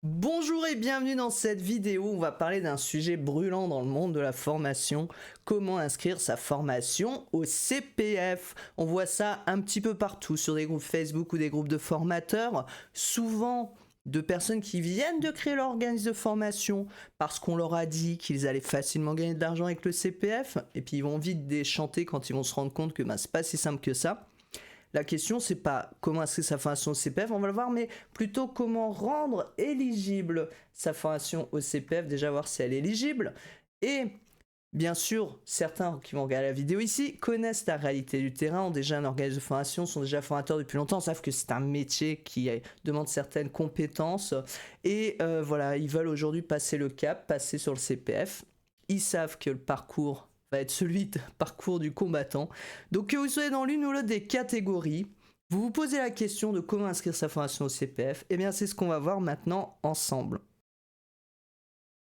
Bonjour et bienvenue dans cette vidéo, on va parler d'un sujet brûlant dans le monde de la formation, comment inscrire sa formation au CPF. On voit ça un petit peu partout sur des groupes Facebook ou des groupes de formateurs, souvent de personnes qui viennent de créer leur organisme de formation parce qu'on leur a dit qu'ils allaient facilement gagner de l'argent avec le CPF et puis ils vont vite déchanter quand ils vont se rendre compte que c'est pas si simple que ça. La question, c'est pas comment inscrire sa formation au CPF, on va le voir, mais plutôt comment rendre éligible sa formation au CPF, déjà voir si elle est éligible. Et bien sûr, certains qui vont regarder la vidéo ici connaissent la réalité du terrain, ont déjà un organisme de formation, sont déjà formateurs depuis longtemps, savent que c'est un métier qui demande certaines compétences. Et voilà, ils veulent aujourd'hui passer le cap, passer sur le CPF. Ils savent que le parcours va être celui de parcours du combattant. Donc que vous soyez dans l'une ou l'autre des catégories, vous vous posez la question de comment inscrire sa formation au CPF, et bien c'est ce qu'on va voir maintenant ensemble.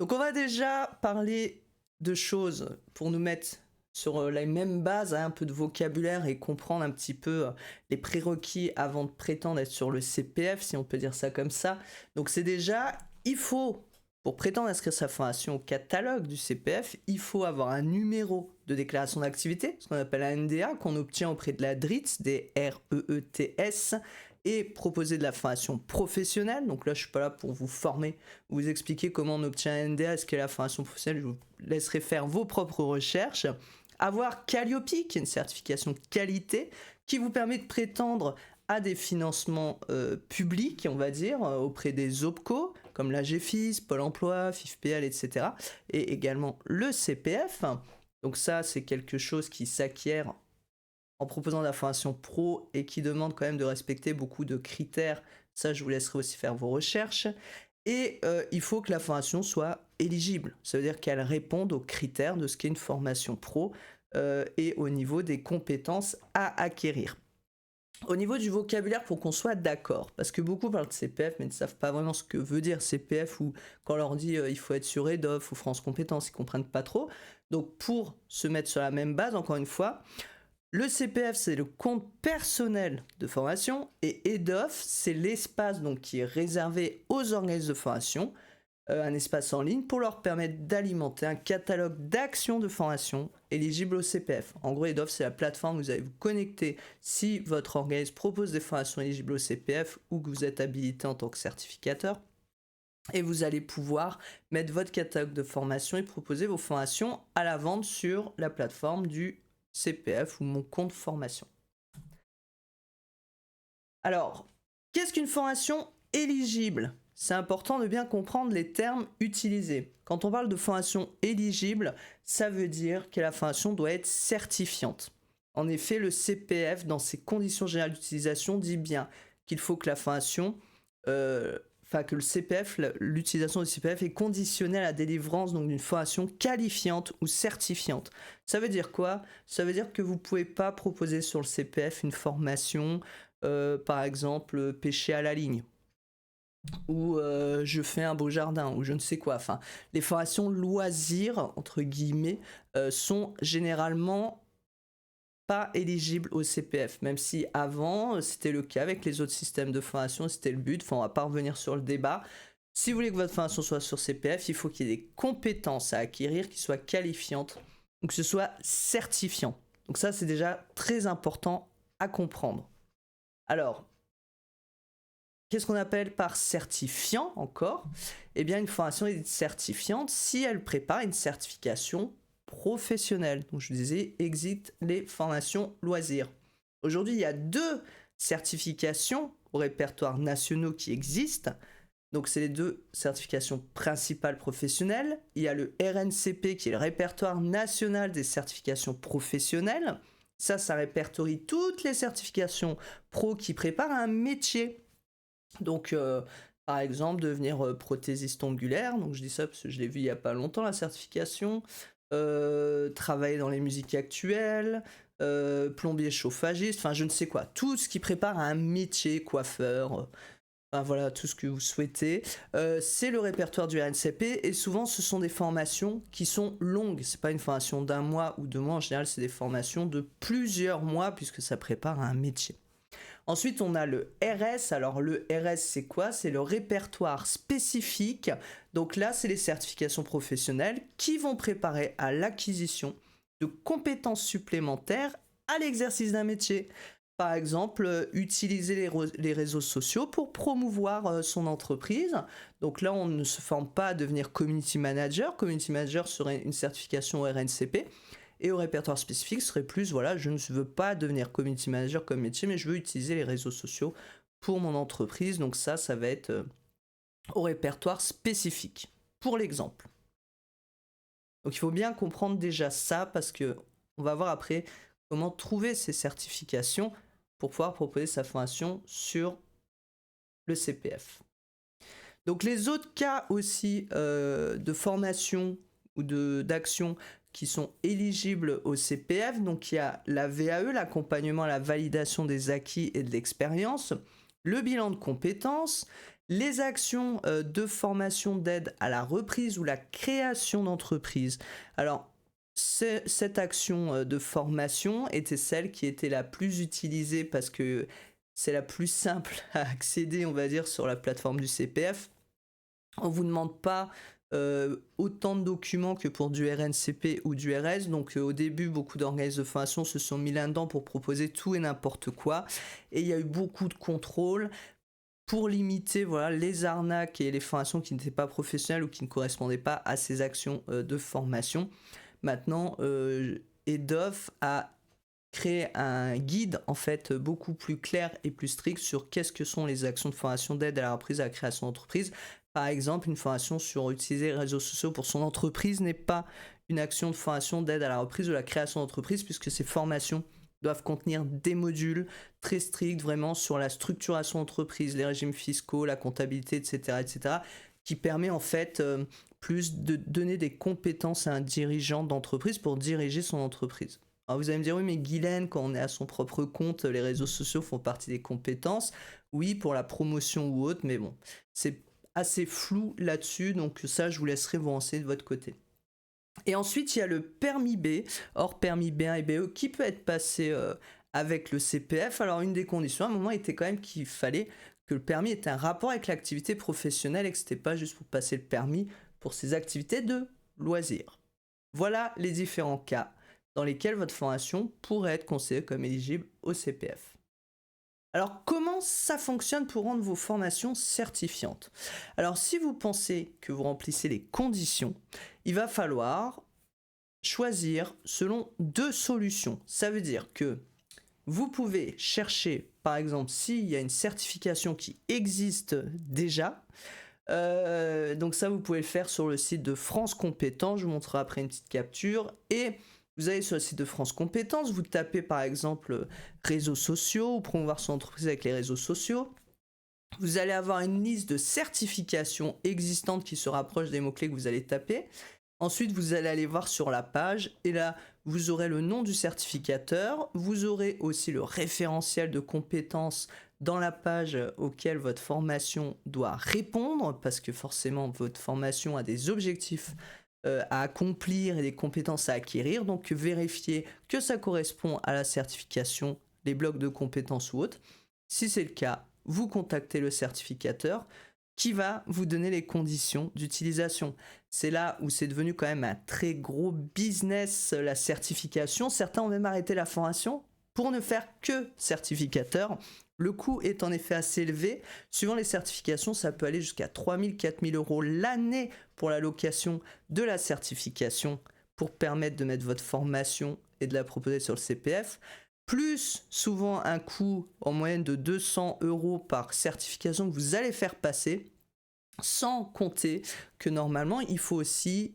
Donc on va déjà parler de choses pour nous mettre sur la même base, un peu de vocabulaire et comprendre un petit peu les prérequis avant de prétendre être sur le CPF, si on peut dire ça comme ça. Donc c'est déjà, il faut, pour prétendre inscrire sa formation au catalogue du CPF, il faut avoir un numéro de déclaration d'activité, ce qu'on appelle un NDA, qu'on obtient auprès de la DREETS, des REETS, et proposer de la formation professionnelle. Donc là, je suis pas là pour vous former, vous expliquer comment on obtient un NDA, ce qu'est la formation professionnelle. Je vous laisserai faire vos propres recherches. Avoir Calliope, qui est une certification qualité, qui vous permet de prétendre à des financements publics, on va dire, auprès des OPCO, comme la GFIS, Pôle emploi, FIFPL, etc. Et également le CPF. Donc ça, c'est quelque chose qui s'acquiert en proposant de la formation pro et qui demande quand même de respecter beaucoup de critères. Ça, je vous laisserai aussi faire vos recherches. Et il faut que la formation soit éligible. Ça veut dire qu'elle réponde aux critères de ce qu'est une formation pro et au niveau des compétences à acquérir. Au niveau du vocabulaire, pour qu'on soit d'accord, parce que beaucoup parlent de CPF mais ne savent pas vraiment ce que veut dire CPF, ou quand on leur dit il faut être sur EDOF ou France Compétences, ils ne comprennent pas trop. Donc pour se mettre sur la même base, encore une fois, le CPF, c'est le compte personnel de formation, et EDOF, c'est l'espace donc qui est réservé aux organismes de formation, un espace en ligne pour leur permettre d'alimenter un catalogue d'actions de formation éligibles au CPF. En gros, EDOF, c'est la plateforme où vous allez vous connecter si votre organisme propose des formations éligibles au CPF ou que vous êtes habilité en tant que certificateur. Et vous allez pouvoir mettre votre catalogue de formation et proposer vos formations à la vente sur la plateforme du CPF ou mon compte formation. Alors, qu'est-ce qu'une formation éligible ? C'est important de bien comprendre les termes utilisés. Quand on parle de formation éligible, ça veut dire que la formation doit être certifiante. En effet, le CPF, dans ses conditions générales d'utilisation, dit bien qu'il faut que la formation, que le CPF, l'utilisation du CPF est conditionnée à la délivrance d'une formation qualifiante ou certifiante. Ça veut dire quoi ? Ça veut dire que vous ne pouvez pas proposer sur le CPF une formation, par exemple, pêcher à la ligne, ou je fais un beau jardin, ou je ne sais quoi. Enfin, les formations loisirs, entre guillemets, sont généralement pas éligibles au CPF, même si avant c'était le cas avec les autres systèmes de formation, c'était le but. Enfin, on va pas revenir sur le débat. Si vous voulez que votre formation soit sur CPF, il faut qu'il y ait des compétences à acquérir qui soient qualifiantes, donc que ce soit certifiant. Donc ça, c'est déjà très important à comprendre. Alors, qu'est-ce qu'on appelle par certifiant encore ? Eh bien, une formation est certifiante si elle prépare une certification professionnelle. Donc, je vous disais, exit les formations loisirs. Aujourd'hui, il y a 2 certifications au répertoire nationaux qui existent. Donc, c'est les 2 certifications principales professionnelles. Il y a le RNCP qui est le répertoire national des certifications professionnelles. Ça répertorie toutes les certifications pro qui préparent un métier. Donc, par exemple, devenir prothésiste ongulaire, donc je dis ça parce que je l'ai vu il n'y a pas longtemps, la certification, travailler dans les musiques actuelles, plombier chauffagiste, enfin je ne sais quoi, tout ce qui prépare à un métier, coiffeur, enfin voilà, tout ce que vous souhaitez, c'est le répertoire du RNCP, et souvent ce sont des formations qui sont longues, c'est pas une formation d'1 mois ou 2 mois, en général c'est des formations de plusieurs mois puisque ça prépare à un métier. Ensuite, on a le RS. Alors, le RS, c'est quoi? C'est le répertoire spécifique. Donc là, c'est les certifications professionnelles qui vont préparer à l'acquisition de compétences supplémentaires à l'exercice d'un métier. Par exemple, utiliser les réseaux sociaux pour promouvoir son entreprise. Donc là, on ne se forme pas à devenir community manager. Community manager serait une certification au RNCP. Et au répertoire spécifique serait plus, voilà, je ne veux pas devenir community manager comme métier, mais je veux utiliser les réseaux sociaux pour mon entreprise. Donc ça va être au répertoire spécifique, pour l'exemple. Donc il faut bien comprendre déjà ça, parce que on va voir après comment trouver ces certifications pour pouvoir proposer sa formation sur le CPF. Donc les autres cas aussi de formation ou d'action qui sont éligibles au CPF, donc il y a la VAE, l'accompagnement à la validation des acquis et de l'expérience, le bilan de compétences, les actions de formation d'aide à la reprise ou la création d'entreprise. Alors, cette action de formation était celle qui était la plus utilisée parce que c'est la plus simple à accéder, on va dire, sur la plateforme du CPF. On ne vous demande pas autant de documents que pour du RNCP ou du RS. Donc au début, beaucoup d'organismes de formation se sont mis là-dedans pour proposer tout et n'importe quoi. Et il y a eu beaucoup de contrôles pour limiter les arnaques et les formations qui n'étaient pas professionnelles ou qui ne correspondaient pas à ces actions de formation. Maintenant, EDOF a créé un guide en fait beaucoup plus clair et plus strict sur qu'est-ce que sont les actions de formation d'aide à la reprise et à la création d'entreprise. Par exemple, une formation sur utiliser les réseaux sociaux pour son entreprise n'est pas une action de formation d'aide à la reprise ou à la création d'entreprise, puisque ces formations doivent contenir des modules très stricts vraiment sur la structuration d'entreprise, les régimes fiscaux, la comptabilité, etc., qui permet en fait plus de donner des compétences à un dirigeant d'entreprise pour diriger son entreprise. Alors vous allez me dire, oui mais Guylaine, quand on est à son propre compte, les réseaux sociaux font partie des compétences. Oui, pour la promotion ou autre, mais bon, c'est assez flou là-dessus, donc ça je vous laisserai vous renseigner de votre côté. Et ensuite il y a le permis B, hors permis B1 et BE, qui peut être passé avec le CPF. Alors une des conditions à un moment était quand même qu'il fallait que le permis ait un rapport avec l'activité professionnelle et que c'était pas juste pour passer le permis pour ses activités de loisirs. Voilà les différents cas dans lesquels votre formation pourrait être considérée comme éligible au CPF. Alors, comment ça fonctionne pour rendre vos formations certifiantes? Alors, si vous pensez que vous remplissez les conditions, il va falloir choisir selon 2 solutions. Ça veut dire que vous pouvez chercher, par exemple, s'il y a une certification qui existe déjà. Donc ça, vous pouvez le faire sur le site de France Compétences. Je vous montrerai après une petite capture. Et vous allez sur le site de France Compétences, vous tapez par exemple réseaux sociaux ou promouvoir son entreprise avec les réseaux sociaux. Vous allez avoir une liste de certifications existantes qui se rapprochent des mots-clés que vous allez taper. Ensuite, vous allez aller voir sur la page et là, vous aurez le nom du certificateur. Vous aurez aussi le référentiel de compétences dans la page auquel votre formation doit répondre parce que forcément, votre formation a des objectifs à accomplir et des compétences à acquérir. Donc, vérifiez que ça correspond à la certification, les blocs de compétences ou autres. Si c'est le cas, vous contactez le certificateur qui va vous donner les conditions d'utilisation. C'est là où c'est devenu quand même un très gros business, la certification. Certains ont même arrêté la formation pour ne faire que certificateur. Le coût est en effet assez élevé. Suivant les certifications, ça peut aller jusqu'à 3 000, 4 000 euros l'année pour la location de la certification pour permettre de mettre votre formation et de la proposer sur le CPF. Plus souvent un coût en moyenne de 200 euros par certification que vous allez faire passer, sans compter que normalement il faut aussi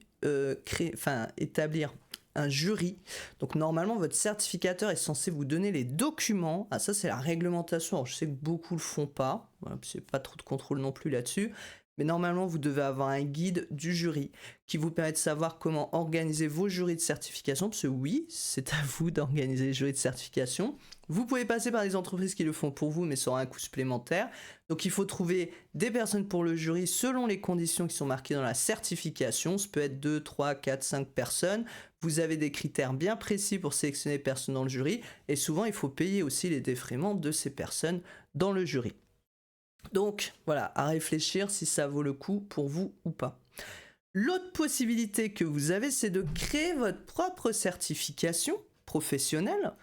établir un jury. Donc normalement votre certificateur est censé vous donner les documents. Ah, ça c'est la réglementation. Alors, je sais que beaucoup le font pas. Voilà, c'est pas trop de contrôle non plus là-dessus. Mais normalement, vous devez avoir un guide du jury qui vous permet de savoir comment organiser vos jurys de certification, parce que oui, c'est à vous d'organiser les jurys de certification. Vous pouvez passer par des entreprises qui le font pour vous, mais ça aura un coût supplémentaire. Donc il faut trouver des personnes pour le jury selon les conditions qui sont marquées dans la certification. Ça peut être 2, 3, 4, 5 personnes. Vous avez des critères bien précis pour sélectionner les personnes dans le jury. Et souvent, il faut payer aussi les défraiements de ces personnes dans le jury. Donc voilà, à réfléchir si ça vaut le coup pour vous ou pas. L'autre possibilité que vous avez, c'est de créer votre propre certification professionnelle.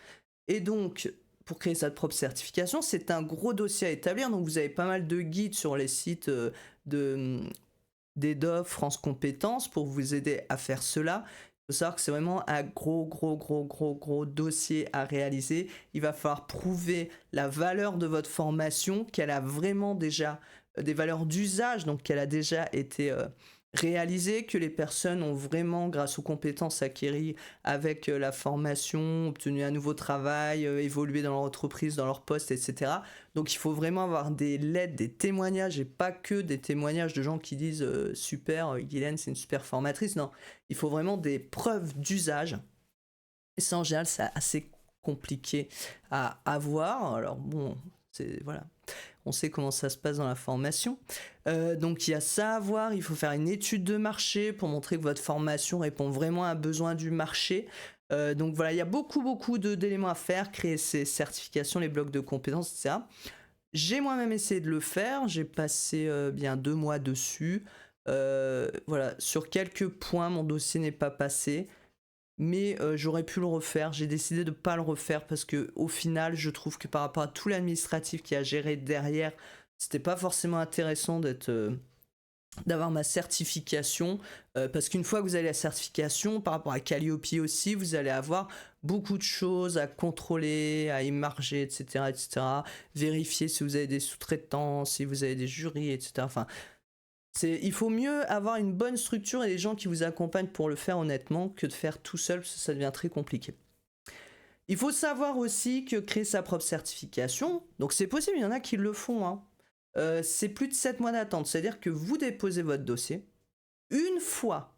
Et donc, pour créer cette propre certification, c'est un gros dossier à établir. Donc vous avez pas mal de guides sur les sites d'EDOF, France Compétences pour vous aider à faire cela. Il faut savoir que c'est vraiment un gros dossier à réaliser. Il va falloir prouver la valeur de votre formation, qu'elle a vraiment déjà des valeurs d'usage, donc qu'elle a déjà été réalisée, que les personnes ont vraiment, grâce aux compétences acquises avec la formation, obtenu un nouveau travail, évolué dans leur entreprise, dans leur poste, etc. Donc il faut vraiment avoir des lettres, des témoignages, et pas que des témoignages de gens qui disent super, Guylaine c'est une super formatrice. Non, il faut vraiment des preuves d'usage. Et ça en général c'est assez compliqué à avoir. Alors bon, c'est voilà. On sait comment ça se passe dans la formation. Donc il y a ça à voir, il faut faire une étude de marché pour montrer que votre formation répond vraiment à un besoin du marché. Donc voilà, il y a beaucoup d'éléments à faire, créer ces certifications, les blocs de compétences, etc. J'ai moi-même essayé de le faire, j'ai passé bien 2 mois dessus. Voilà, sur quelques points, mon dossier n'est pas passé. Mais j'aurais pu le refaire. J'ai décidé de ne pas le refaire parce que au final, je trouve que par rapport à tout l'administratif qui a géré derrière, c'était pas forcément intéressant d'avoir ma certification. Parce qu'une fois que vous avez la certification, par rapport à Calliope aussi, vous allez avoir beaucoup de choses à contrôler, à émarger, etc., etc. Vérifier si vous avez des sous-traitants, si vous avez des jurys, etc. Enfin, il faut mieux avoir une bonne structure et des gens qui vous accompagnent pour le faire honnêtement que de faire tout seul parce que ça devient très compliqué. Il faut savoir aussi que créer sa propre certification, donc c'est possible, il y en a qui le font, hein. C'est plus de 7 mois d'attente, c'est-à-dire que vous déposez votre dossier, une fois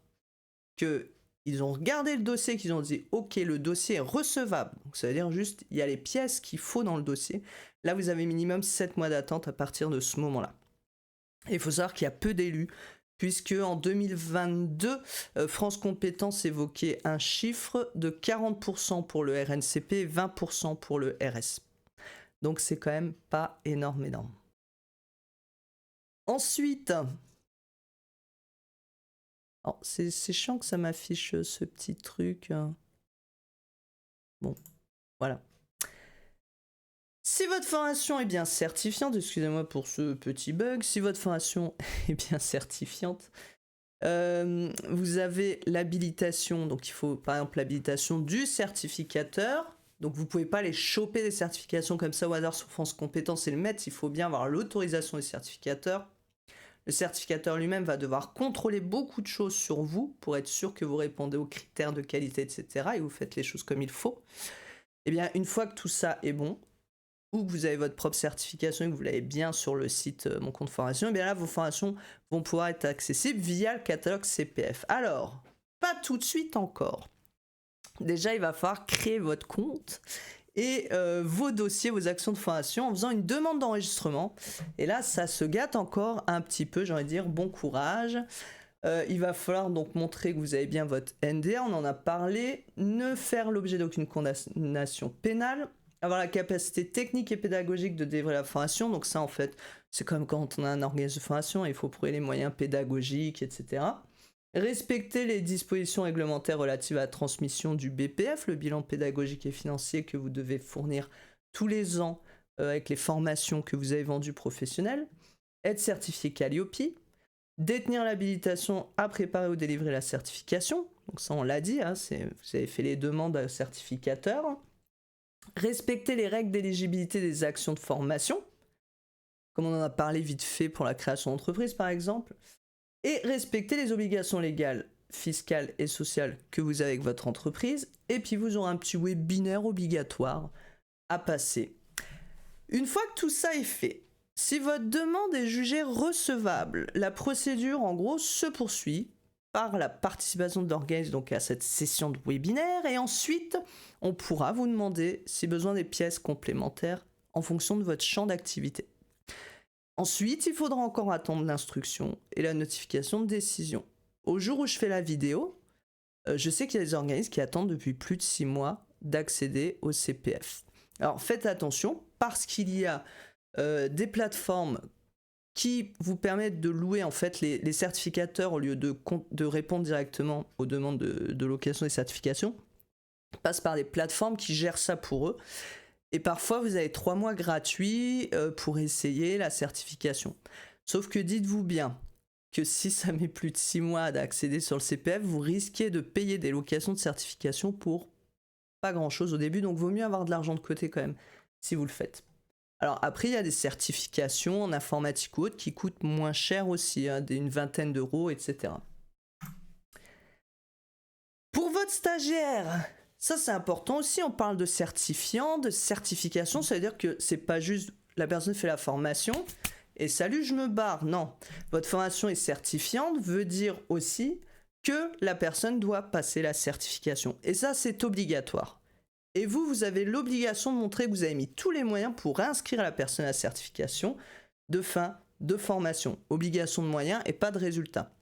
qu'ils ont regardé le dossier, qu'ils ont dit ok le dossier est recevable, donc ça veut dire juste il y a les pièces qu'il faut dans le dossier, là vous avez minimum 7 mois d'attente à partir de ce moment-là. Et il faut savoir qu'il y a peu d'élus, puisque en 2022, France Compétences évoquait un chiffre de 40% pour le RNCP et 20% pour le RS. Donc c'est quand même pas énorme. Ensuite, c'est chiant que ça m'affiche ce petit truc. Bon, voilà. Si votre formation est bien certifiante, excusez-moi pour ce petit bug, si votre formation est bien certifiante, vous avez l'habilitation, donc il faut par exemple l'habilitation du certificateur, donc vous pouvez pas les choper des certifications comme ça au hasard sur France Compétences et le mettre, il faut bien avoir l'autorisation des certificateurs. Le certificateur lui-même va devoir contrôler beaucoup de choses sur vous pour être sûr que vous répondez aux critères de qualité, etc. et vous faites les choses comme il faut. Et bien une fois que tout ça est bon, ou que vous avez votre propre certification et que vous l'avez bien sur le site Mon Compte Formation, et bien là, vos formations vont pouvoir être accessibles via le catalogue CPF. Alors, pas tout de suite encore. Déjà, il va falloir créer votre compte et vos dossiers, vos actions de formation en faisant une demande d'enregistrement. Et là, ça se gâte encore un petit peu, j'ai envie de dire, bon courage. Il va falloir donc montrer que vous avez bien votre NDA, on en a parlé, ne faire l'objet d'aucune condamnation pénale, avoir la capacité technique et pédagogique de délivrer la formation, donc ça en fait c'est comme quand on a un organisme de formation, il faut prouver les moyens pédagogiques, etc. Respecter les dispositions réglementaires relatives à la transmission du BPF, le bilan pédagogique et financier que vous devez fournir tous les ans avec les formations que vous avez vendues professionnelles, être certifié Calliope, détenir l'habilitation à préparer ou délivrer la certification, donc ça on l'a dit, hein, vous avez fait les demandes à certificateur. Respecter les règles d'éligibilité des actions de formation, comme on en a parlé vite fait pour la création d'entreprise par exemple, et respecter les obligations légales, fiscales et sociales que vous avez avec votre entreprise, et puis vous aurez un petit webinaire obligatoire à passer. Une fois que tout ça est fait, Si votre demande est jugée recevable, la procédure en gros se poursuit par la participation de l'organisme donc à cette session de webinaire et ensuite on pourra vous demander si besoin des pièces complémentaires en fonction de votre champ d'activité. Ensuite, il faudra encore attendre l'instruction et la notification de décision. Au jour où je fais la vidéo, je sais qu'il y a des organismes qui attendent depuis plus de 6 mois d'accéder au CPF. Alors faites attention parce qu'il y a des plateformes qui vous permettent de louer en fait les certificateurs au lieu de répondre directement aux demandes de location des certifications, passent par des plateformes qui gèrent ça pour eux. Et parfois, vous avez 3 mois gratuits pour essayer la certification. Sauf que dites-vous bien que si ça met plus de 6 mois d'accéder sur le CPF, vous risquez de payer des locations de certification pour pas grand-chose au début. Donc, vaut mieux avoir de l'argent de côté quand même si vous le faites. Alors après, il y a des certifications en informatique ou autre qui coûtent moins cher aussi, hein, une vingtaine d'euros, etc. Pour votre stagiaire, ça c'est important aussi, on parle de certifiant, de certification, ça veut dire que c'est pas juste la personne fait la formation et salut je me barre, non. Votre formation est certifiante veut dire aussi que la personne doit passer la certification et ça c'est obligatoire. Et vous avez l'obligation de montrer que vous avez mis tous les moyens pour inscrire la personne à la certification de fin de formation. Obligation de moyens et pas de résultat.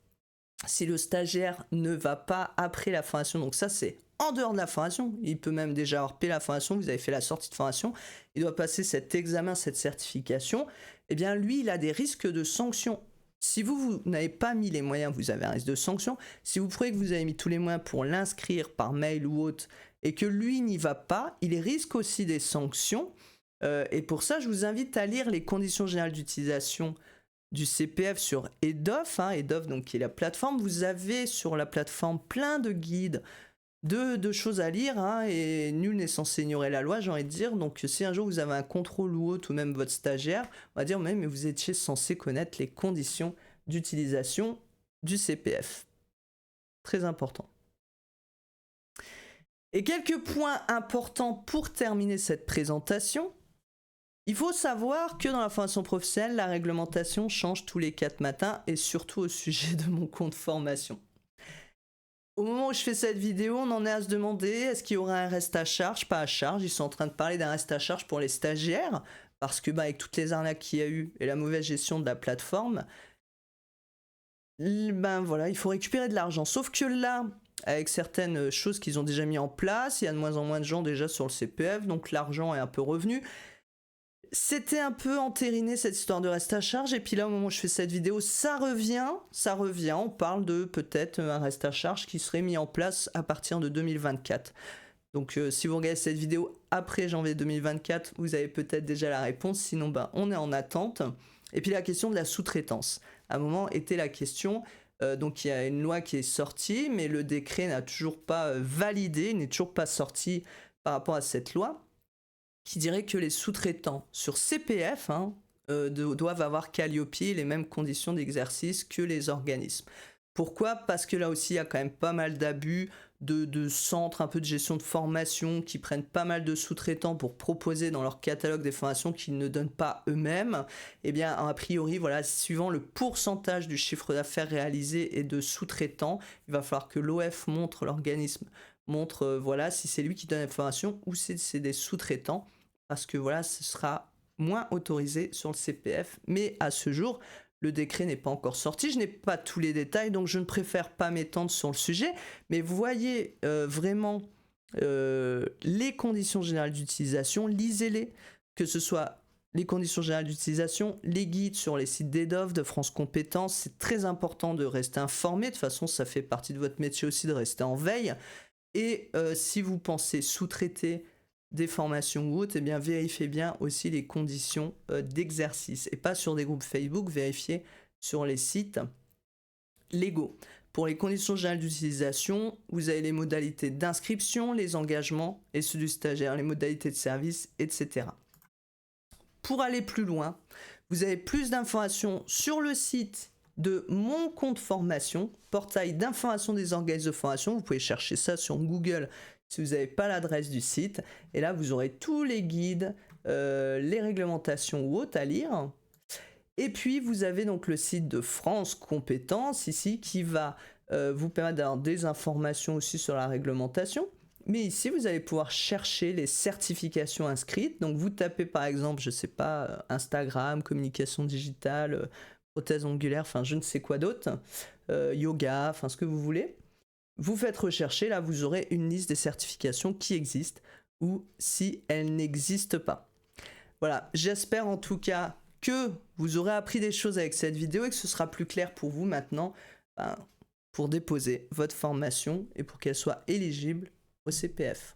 Si le stagiaire ne va pas après la formation, donc ça c'est en dehors de la formation, il peut même déjà avoir payé la formation, vous avez fait la sortie de formation, il doit passer cet examen, cette certification, eh bien lui il a des risques de sanction. Si vous n'avez pas mis les moyens, vous avez un risque de sanction. Si vous prouvez que vous avez mis tous les moyens pour l'inscrire par mail ou autre, et que lui n'y va pas, il risque aussi des sanctions. Et pour ça, je vous invite à lire les conditions générales d'utilisation du CPF sur EDOF, EDOF donc, qui est la plateforme. Vous avez sur la plateforme plein de guides, de choses à lire, et nul n'est censé ignorer la loi, j'ai envie de dire. Donc si un jour vous avez un contrôle ou autre, ou même votre stagiaire, on va dire mais vous étiez censé connaître les conditions d'utilisation du CPF. Très important. Et quelques points importants pour terminer cette présentation. Il faut savoir que dans la formation professionnelle, la réglementation change tous les 4 matins et surtout au sujet de mon compte formation. Au moment où je fais cette vidéo, on en est à se demander est-ce qu'il y aura un reste à charge, pas à charge. Ils sont en train de parler d'un reste à charge pour les stagiaires parce que avec toutes les arnaques qu'il y a eu et la mauvaise gestion de la plateforme, voilà, il faut récupérer de l'argent. Sauf que là, avec certaines choses qu'ils ont déjà mis en place, il y a de moins en moins de gens déjà sur le CPF, donc l'argent est un peu revenu. C'était un peu entériné cette histoire de reste à charge, et puis là au moment où je fais cette vidéo, ça revient, on parle de peut-être un reste à charge qui serait mis en place à partir de 2024. Donc si vous regardez cette vidéo après janvier 2024, vous avez peut-être déjà la réponse, sinon on est en attente. Et puis la question de la sous-traitance. À un moment était la question, donc il y a une loi qui est sortie, mais le décret n'a toujours pas validé, il n'est toujours pas sorti par rapport à cette loi, qui dirait que les sous-traitants sur CPF doivent avoir Calliope, les mêmes conditions d'exercice que les organismes. Pourquoi ? Parce que là aussi, il y a quand même pas mal d'abus de centres, un peu de gestion de formation, qui prennent pas mal de sous-traitants pour proposer dans leur catalogue des formations qu'ils ne donnent pas eux-mêmes. Eh bien, a priori, voilà, suivant le pourcentage du chiffre d'affaires réalisé et de sous-traitants, il va falloir que l'OF montre, l'organisme montre, voilà, si c'est lui qui donne la formation ou si c'est des sous-traitants, parce que voilà, ce sera moins autorisé sur le CPF. Mais à ce jour, le décret n'est pas encore sorti, je n'ai pas tous les détails, donc je ne préfère pas m'étendre sur le sujet, mais vous voyez vraiment les conditions générales d'utilisation, lisez-les, que ce soit les conditions générales d'utilisation, les guides sur les sites d'EDOF, de France Compétences, c'est très important de rester informé, de toute façon ça fait partie de votre métier aussi de rester en veille, et si vous pensez sous-traiter des formations ou autres, eh bien vérifiez bien aussi les conditions d'exercice et pas sur des groupes Facebook, vérifiez sur les sites légaux. Pour les conditions générales d'utilisation, vous avez les modalités d'inscription, les engagements et ceux du stagiaire, les modalités de service, etc. Pour aller plus loin, vous avez plus d'informations sur le site de mon compte formation, portail d'information des organismes de formation. Vous pouvez chercher ça sur Google si vous n'avez pas l'adresse du site. Et là, vous aurez tous les guides, les réglementations ou autres à lire. Et puis vous avez donc le site de France Compétences ici qui va vous permettre d'avoir des informations aussi sur la réglementation. Mais ici, vous allez pouvoir chercher les certifications inscrites. Donc, vous tapez par exemple, je sais pas, Instagram, communication digitale, prothèse ongulaire, enfin, je ne sais quoi d'autre, yoga, enfin, ce que vous voulez. Vous faites rechercher, là, vous aurez une liste des certifications qui existent ou si elles n'existent pas. Voilà, j'espère en tout cas que vous aurez appris des choses avec cette vidéo et que ce sera plus clair pour vous maintenant pour déposer votre formation et pour qu'elle soit éligible au CPF.